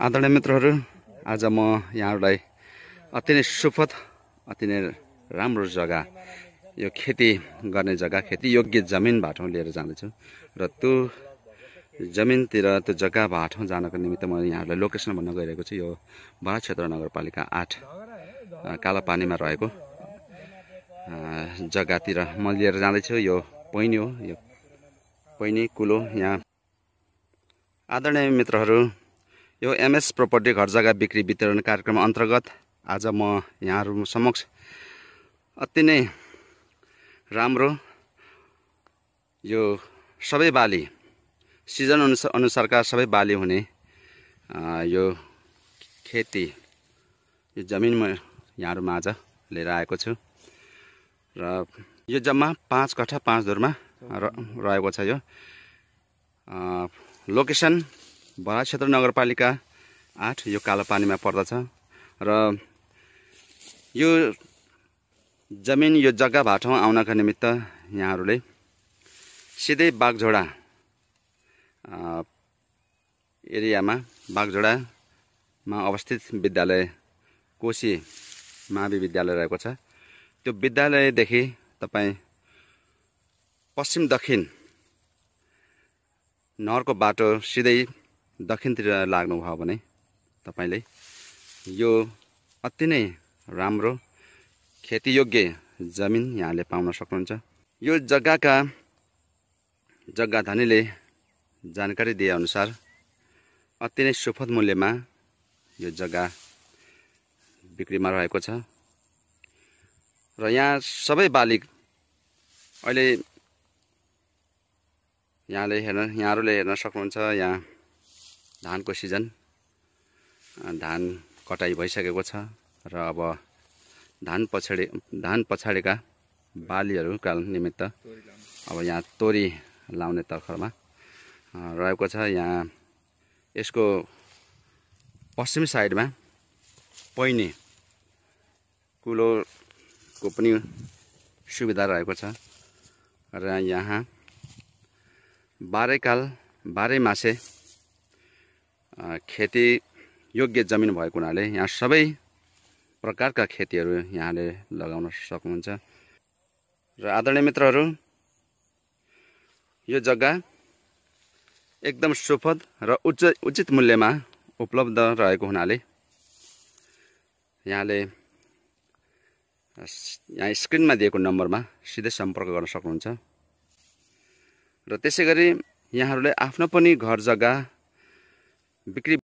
आदरणीय मित्रहरू, आज म यहाँहरूलाई अति नै सुखद, अति नै राम्रो जग्गा, यो खेती गर्ने जग्गा, खेती योग्य जमिन बाटो लिएर जाँदैछु। र त्यो जमिनतिर, त्यो जग्गा बाटो जानको निमित्त म यहाँहरूलाई लोकेसन भन्न गइरहेको छु। यो बडा क्षेत्र नगरपालिका 8 कालापानीमा रहेको जग्गातिर म लिएर जाँदैछु। यो पैनी हो, यो पैनी कुलो। यहाँ आदरणीय मित्रहरू, यो एमएस प्रपर्टी घर जग्गा बिक्री वितरण कार्यक्रम अन्तर्गत आज म यहाँहरू समक्ष अति नै राम्रो, यो सबै बाली सिजन अनुसारका सबै बाली हुने यो खेती, यो जमिन म यहाँहरूमा आज लिएर आएको छु। र यो जम्मा 5 कट्ठा 5 धुरमा रहेको छ। यो लोकेसन बडा क्षेत्र नगरपालिका 8, यो कालापानीमा पर्दछ। र यो जमिन, यो जग्गा बाटोमा आउनका निमित्त यहाँहरूले सिधै बागझोडा एरियामा, बागझोडामा अवस्थित विद्यालय कोशी महाविद्यालय रहेको छ। त्यो विद्यालयदेखि तपाईँ पश्चिम दक्षिण नहरको बाटो सिधै दक्षिणतिर लाग्नुभयो भने तपाईले यो अति नै राम्रो खेतीयोग्य जमिन यहाँले पाउन सक्नुहुन्छ। यो जग्गा धनीले जानकारी दिए अनुसार अति नै सुपथ मूल्यमा यो जग्गा बिक्रीमा रहेको छ। र यहाँ सबै बाली अहिले यहाँहरूले हेर्न सक्नुहुन्छ। यहाँ धानको सिजन, धान कटाई भइसकेको छ र अब धान पछाडिका बालीहरूका निमित्त अब यहाँ तोरी लाउने तर्खरमा रहेको छ। यहाँ यसको पश्चिमी साइडमा पैनी कुलोको पनि सुविधा रहेको छ। र यहाँ बाह्रै मासे खेती योग्य जमिन भएको हुनाले यहाँ सबै प्रकारका खेतीहरू यहाँले लगाउन सक्नुहुन्छ। र आदरणीय मित्रहरू, यो जग्गा एकदम सुपथ र उचित मूल्यमा उपलब्ध रहेको हुनाले यहाँले यहाँ स्क्रिनमा दिएको नम्बरमा सिधै सम्पर्क गर्न सक्नुहुन्छ। र त्यसैगरी यहाँहरूले आफ्नो पनि घर जग्गा बिक्री